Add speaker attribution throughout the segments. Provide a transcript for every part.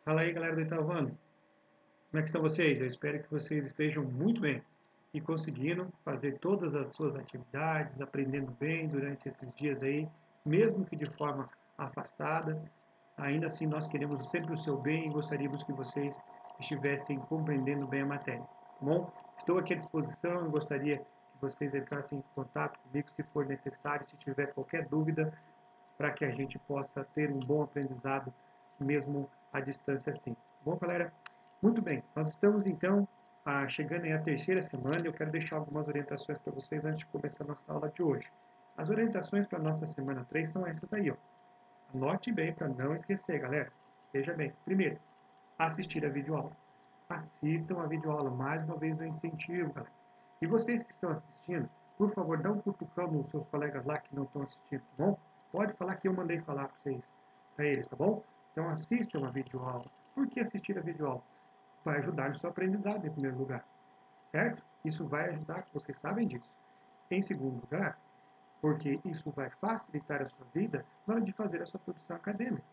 Speaker 1: Fala aí, galera do Itaúano. Como é que estão vocês? Eu espero que vocês estejam muito bem e conseguindo fazer todas as suas atividades, aprendendo bem durante esses dias aí, mesmo que de forma afastada. Ainda assim, nós queremos sempre o seu bem e gostaríamos que vocês estivessem compreendendo bem a matéria. Tá bom? Estou aqui à disposição e gostaria que vocês entrassem em contato comigo se for necessário, se tiver qualquer dúvida, para que a gente possa ter um bom aprendizado, mesmo à distância assim. Bom, galera? Muito bem, nós estamos então chegando à terceira semana e eu quero deixar algumas orientações para vocês antes de começar a nossa aula de hoje. As orientações para a nossa semana 3 são essas aí, ó. Anote bem para não esquecer, galera. Veja bem. Primeiro, assistir a videoaula. Assistam a videoaula, mais uma vez eu incentivo, galera. E vocês que estão assistindo, por favor, dá um cutucão nos seus colegas lá que não estão assistindo, tá bom? Pode falar que eu mandei falar para vocês, para eles, tá bom? Então assistam a videoaula. Por que assistir a videoaula? Vai ajudar no seu aprendizado em primeiro lugar, certo? Isso vai ajudar, vocês sabem disso. Em segundo lugar, porque isso vai facilitar a sua vida na hora de fazer a sua produção acadêmica.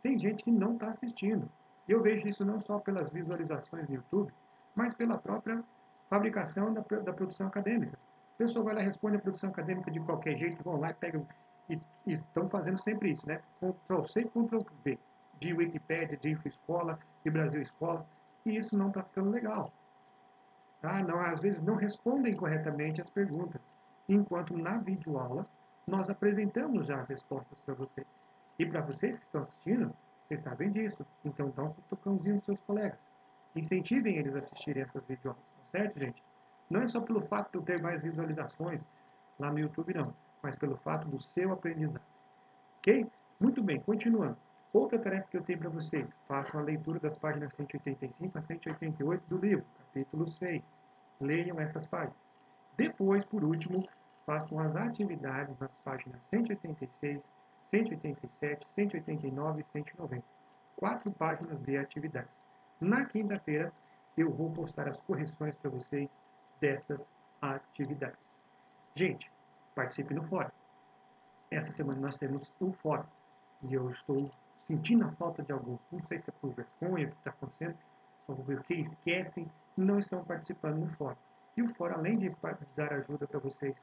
Speaker 1: Tem gente que não está assistindo. Eu vejo isso não só pelas visualizações no YouTube, mas pela própria fabricação da produção acadêmica. A pessoa vai lá e responde a produção acadêmica de qualquer jeito, vão lá e pegam, e estão fazendo sempre isso, né? Ctrl+C, Ctrl+V, de Wikipédia, de InfoEscola, de Brasil Escola, e isso não está ficando legal. Tá? Não, às vezes não respondem corretamente as perguntas, enquanto na videoaula nós apresentamos já as respostas para vocês. E para vocês que estão assistindo, vocês sabem disso, então dá um cutucãozinho nos seus colegas. Incentivem eles a assistirem essas videoaulas, tá certo, gente? Não é só pelo fato de eu ter mais visualizações lá no YouTube, não, mas pelo fato do seu aprendizado. Ok? Muito bem, continuando. Outra tarefa que eu tenho para vocês, façam a leitura das páginas 185 a 188 do livro, capítulo 6. Leiam essas páginas. Depois, por último, façam as atividades nas páginas 186, 187, 189 e 190. 4 páginas de atividades. Na quinta-feira, eu vou postar as correções para vocês dessas atividades. Gente, participe no fórum. Essa semana nós temos um fórum e eu estou sentindo a falta de alguns. Não sei se é por vergonha, o que está acontecendo, ou porque esquecem, não estão participando no fórum. E o fórum, além de dar ajuda para vocês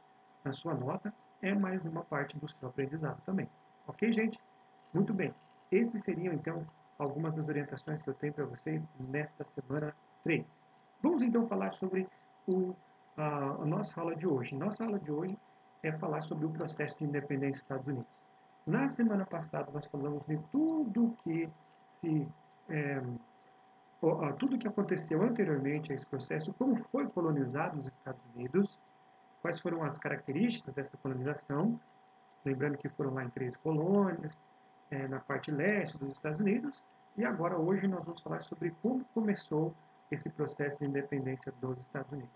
Speaker 1: na sua nota, é mais uma parte do seu aprendizado também. Ok, gente? Muito bem. Esses seriam, então, algumas das orientações que eu tenho para vocês nesta semana 3. Vamos, então, falar sobre a nossa aula de hoje. Nossa aula de hoje é falar sobre o processo de independência dos Estados Unidos. Na semana passada, nós falamos de tudo que se é, tudo que aconteceu anteriormente a esse processo, como foi colonizado os Estados Unidos, quais foram as características dessa colonização, lembrando que foram lá em 3 colônias, na parte leste dos Estados Unidos, e agora hoje nós vamos falar sobre como começou esse processo de independência dos Estados Unidos.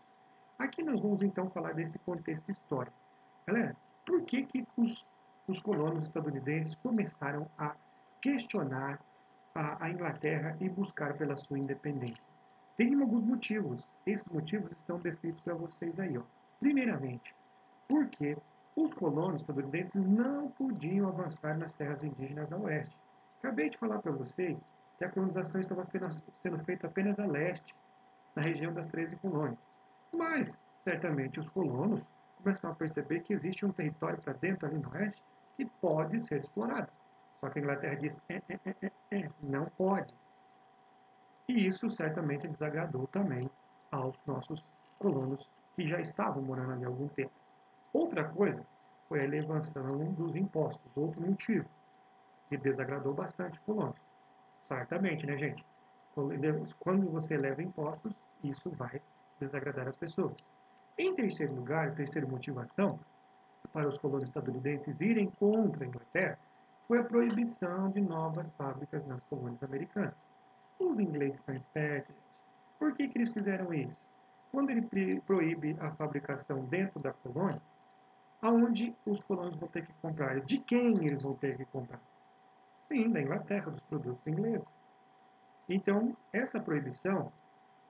Speaker 1: Aqui nós vamos então falar desse contexto histórico. Galera, por que os colonos estadunidenses começaram a questionar a Inglaterra e buscar pela sua independência? Tem alguns motivos. Esses motivos estão descritos para vocês aí. Ó. Primeiramente, porque os colonos estadunidenses não podiam avançar nas terras indígenas a oeste. Acabei de falar para vocês que a colonização estava sendo feita apenas a leste, na região das 13 colônias. Mas, certamente, os colonos começaram a perceber que existe um território para dentro ali no oeste que pode ser explorado. Só que a Inglaterra diz, não pode. E isso certamente desagradou também aos nossos colonos que já estavam morando ali há algum tempo. Outra coisa foi a elevação dos impostos, outro motivo que desagradou bastante os colonos. Certamente, né, gente? Quando você eleva impostos, isso vai desagradar as pessoas. Em terceiro lugar, a terceira motivação para os colonos estadunidenses irem contra a Inglaterra foi a proibição de novas fábricas nas colônias americanas. Os ingleses são espertos. Por que eles fizeram isso? Quando ele proíbe a fabricação dentro da colônia, aonde os colonos vão ter que comprar? De quem eles vão ter que comprar? Sim, da Inglaterra, dos produtos ingleses. Então, essa proibição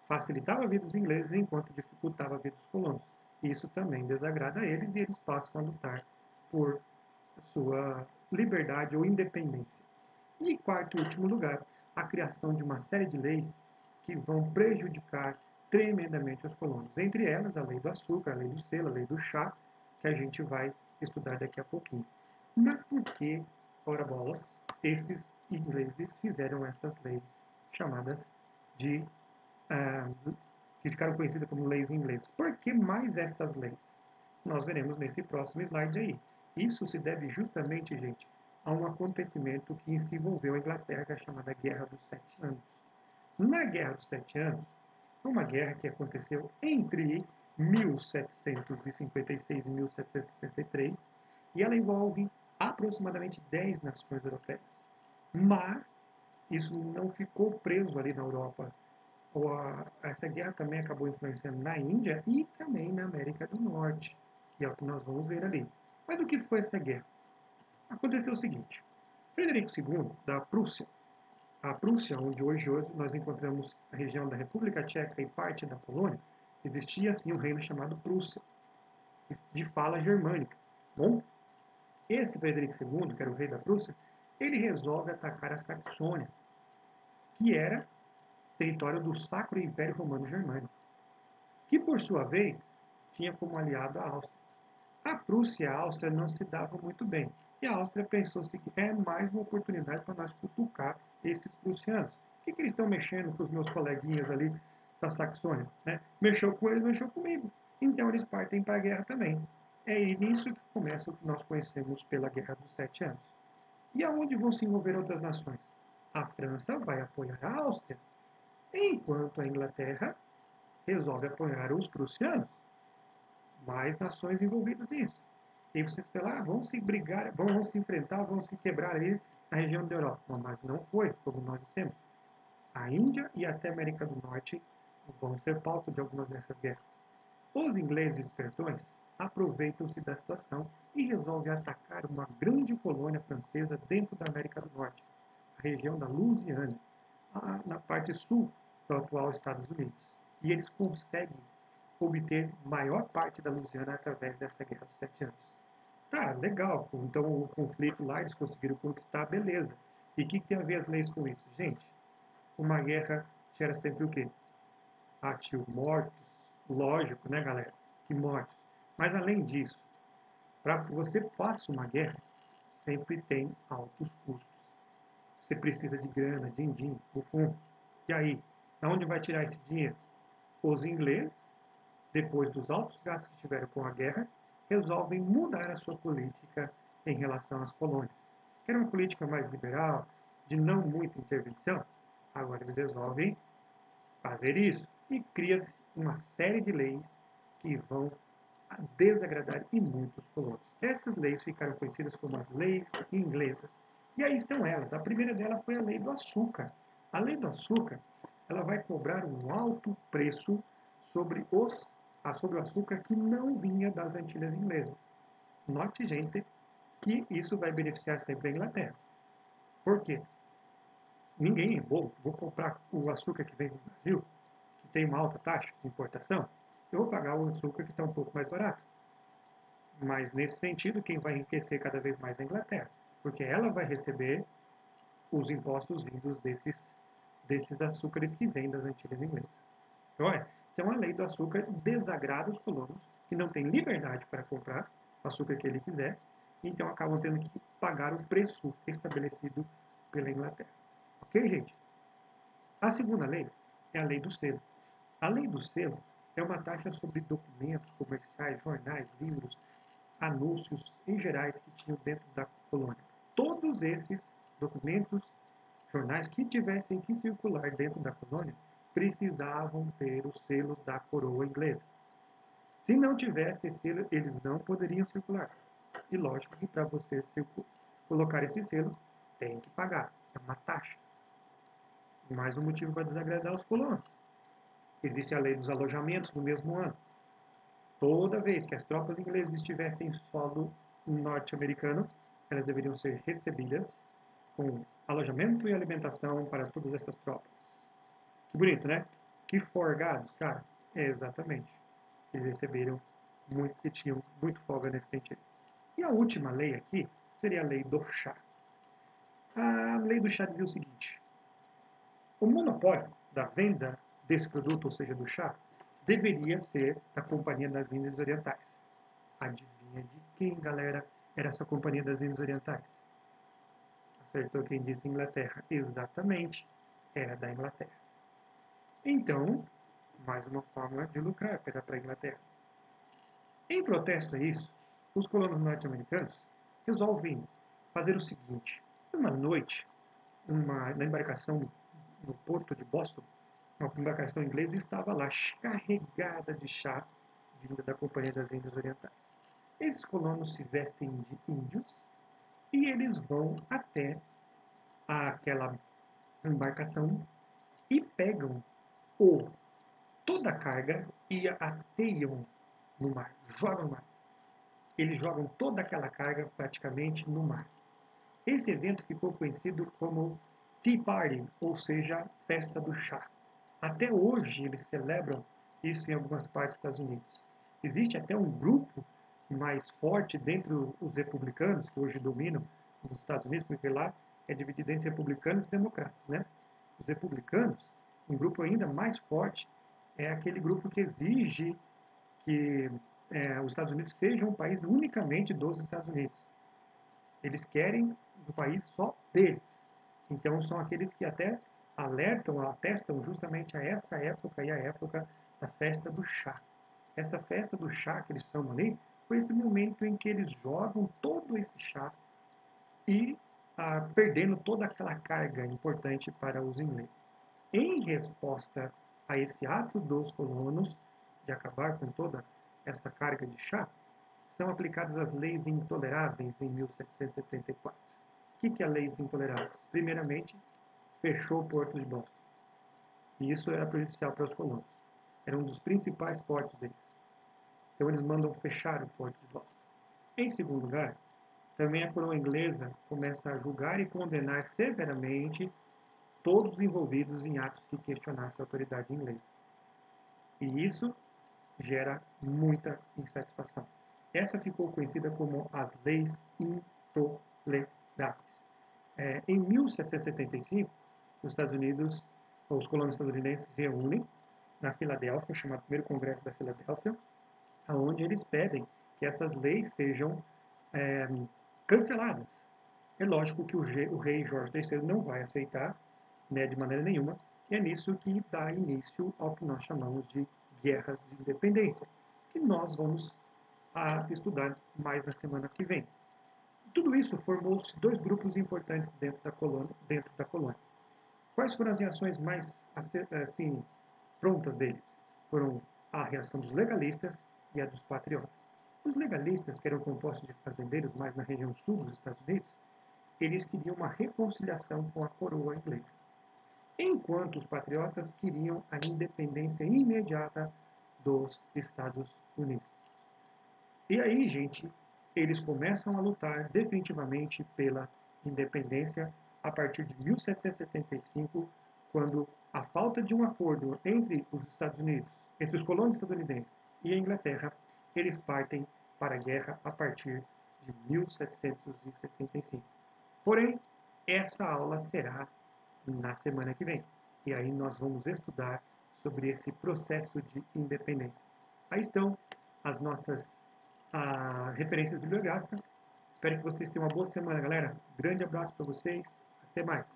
Speaker 1: facilitava a vida dos ingleses enquanto dificultava a vida dos colonos. Isso também desagrada a eles e eles passam a lutar por sua liberdade ou independência. E quarto e último lugar, a criação de uma série de leis que vão prejudicar tremendamente os colonos. Entre elas, a lei do açúcar, a lei do selo, a lei do chá, que a gente vai estudar daqui a pouquinho. Mas por que, ora bolas, esses ingleses fizeram essas leis chamadas de que ficaram conhecidas como leis inglesas? Por que mais estas leis? Nós veremos nesse próximo slide aí. Isso se deve justamente, gente, a um acontecimento que se envolveu a Inglaterra, chamada Guerra dos Sete Anos. Na Guerra dos Sete Anos, uma guerra que aconteceu entre 1756 e 1763, e ela envolve aproximadamente 10 nações europeias. Mas isso não ficou preso ali na Europa. Essa guerra também acabou influenciando na Índia e também na América do Norte, que é o que nós vamos ver ali. Mas o que foi essa guerra? Aconteceu o seguinte: Frederico II, da Prússia, a Prússia, onde hoje nós encontramos a região da República Tcheca e parte da Polônia, existia assim um reino chamado Prússia, de fala germânica. Bom, esse Frederico II, que era o rei da Prússia, ele resolve atacar a Saxônia, que era território do Sacro Império Romano Germânico, que por sua vez tinha como aliado a Áustria. A Prússia e a Áustria não se davam muito bem, e a Áustria pensou que é mais uma oportunidade para nós cutucar esses prussianos. O que eles estão mexendo com os meus coleguinhas ali da Saxônia? Né? Mexeu com eles, mexeu comigo. Então eles partem para a guerra também. É nisso que começa o que nós conhecemos pela Guerra dos Sete Anos. E aonde vão se envolver outras nações? A França vai apoiar a Áustria, enquanto a Inglaterra resolve apoiar os prussianos. Mais nações envolvidas nisso. E vocês falam, vão se brigar, vão se enfrentar, vão se quebrar aí na região da Europa. Mas não foi, como nós dissemos. A Índia e até a América do Norte vão ser palco de algumas dessas guerras. Os ingleses espertões aproveitam-se da situação e resolvem atacar uma grande colônia francesa dentro da América do Norte, a região da Louisiana, na parte sul do atual Estados Unidos. E eles conseguem obter maior parte da Louisiana através dessa Guerra dos Sete Anos. Tá, legal. Então o conflito lá eles conseguiram conquistar, beleza. E o que tem a ver as leis com isso? Gente, uma guerra gera sempre o quê? Tio, mortos. Lógico, né, galera? Que mortos. Mas além disso, para que você faça uma guerra, sempre tem altos custos. Você precisa de grana, din-din, bufum. E aí, de onde vai tirar esse dinheiro? Os ingleses, depois dos altos gastos que tiveram com a guerra, resolvem mudar a sua política em relação às colônias. Que era uma política mais liberal, de não muita intervenção, agora eles resolvem fazer isso e cria-se uma série de leis que vão desagradar e muitos colonos. Essas leis ficaram conhecidas como as leis inglesas. E aí estão elas. A primeira delas foi a lei do açúcar. A lei do açúcar, ela vai cobrar um alto preço sobre sobre o açúcar que não vinha das Antilhas Inglesas. Note, gente, que isso vai beneficiar sempre a Inglaterra. Por quê? Ninguém é bobo. Vou comprar o açúcar que vem do Brasil, que tem uma alta taxa de importação, eu vou pagar o açúcar que está um pouco mais barato. Mas, nesse sentido, quem vai enriquecer cada vez mais é a Inglaterra, porque ela vai receber os impostos vindos desses açúcares que vêm das Antilhas Inglesas. Então, a lei do açúcar desagrada os colonos, que não têm liberdade para comprar o açúcar que ele quiser, então acabam tendo que pagar o preço estabelecido pela Inglaterra. Ok, gente? A segunda lei é a lei do selo. A lei do selo é uma taxa sobre documentos comerciais, jornais, livros, anúncios em gerais que tinham dentro da colônia. Todos esses documentos, jornais que tivessem que circular dentro da colônia, precisavam ter o selo da coroa inglesa. Se não tivesse esse selo, eles não poderiam circular. E lógico que para você colocar esse selo, tem que pagar. É uma taxa. Mais um motivo para desagradar os colonos. Existe a lei dos alojamentos no mesmo ano. Toda vez que as tropas inglesas estivessem em solo norte-americano, elas deveriam ser recebidas com alojamento e alimentação para todas essas tropas. Que bonito, né? Que forgados, cara. É, exatamente. Eles receberam muito e tinham muito folga nesse sentido. E a última lei aqui seria a lei do chá. A lei do chá dizia o seguinte: O monopólio da venda desse produto, ou seja, do chá, deveria ser da Companhia das Índias Orientais. Adivinha de quem, galera, era essa Companhia das Índias Orientais? Acertou quem disse Inglaterra. Exatamente, era da Inglaterra. Então, mais uma forma de lucrar para a Inglaterra. Em protesto a isso, os colonos norte-americanos resolvem fazer o seguinte: uma noite, na embarcação no porto de Boston, uma embarcação inglesa estava lá carregada de chá vinda da Companhia das Índias Orientais. Esses colonos se vestem de índios e eles vão até aquela embarcação e pegam toda a carga e ateiam no mar, jogam no mar. Eles jogam toda aquela carga praticamente no mar. Esse evento ficou conhecido como Tea Party, ou seja, Festa do Chá. Até hoje eles celebram isso em algumas partes dos Estados Unidos. Existe até um grupo mais forte dentre os republicanos, que hoje dominam os Estados Unidos, porque lá é dividido entre republicanos e democratas, né? Os republicanos, um grupo ainda mais forte, é aquele grupo que exige que os Estados Unidos sejam um país unicamente dos Estados Unidos. Eles querem um país só deles. Então, são aqueles que até alertam, atestam justamente a essa época e a época da festa do chá. Essa festa do chá que eles chamam ali, foi esse momento em que eles jogam todo esse chá e perdendo toda aquela carga importante para os ingleses. Em resposta a esse ato dos colonos de acabar com toda essa carga de chá, são aplicadas as leis intoleráveis em 1774. O que é leis intoleráveis? Primeiramente, fechou o porto de Boston. E isso era prejudicial para os colonos. Era um dos principais portos deles. Então eles mandam fechar o porto de Boston. Em segundo lugar, também a coroa inglesa começa a julgar e condenar severamente todos os envolvidos em atos que questionassem a autoridade inglesa. E isso gera muita insatisfação. Essa ficou conhecida como as leis intoleráveis. Em 1775, os Estados Unidos, os colonos estadunidenses se reúnem na Filadélfia, chamado Primeiro Congresso da Filadélfia, onde eles pedem que essas leis sejam canceladas. É lógico que o rei Jorge III não vai aceitar, né, de maneira nenhuma, e é nisso que dá início ao que nós chamamos de guerras de independência, que nós vamos estudar mais na semana que vem. Tudo isso formou-se dois grupos importantes dentro da colônia. Quais foram as reações mais assim, prontas deles? Foram a reação dos legalistas e a dos patriotas. Os legalistas, que eram compostos de fazendeiros mais na região sul dos Estados Unidos, eles queriam uma reconciliação com a coroa inglesa, enquanto os patriotas queriam a independência imediata dos Estados Unidos. E aí, gente, eles começam a lutar definitivamente pela independência a partir de 1775, quando a falta de um acordo entre os Estados Unidos, entre os colonos estadunidenses e a Inglaterra, eles partem para a guerra a partir de 1775. Porém, essa aula será na semana que vem. E aí nós vamos estudar sobre esse processo de independência. Aí estão as nossas referências bibliográficas. Espero que vocês tenham uma boa semana, galera. Grande abraço para vocês. Até mais.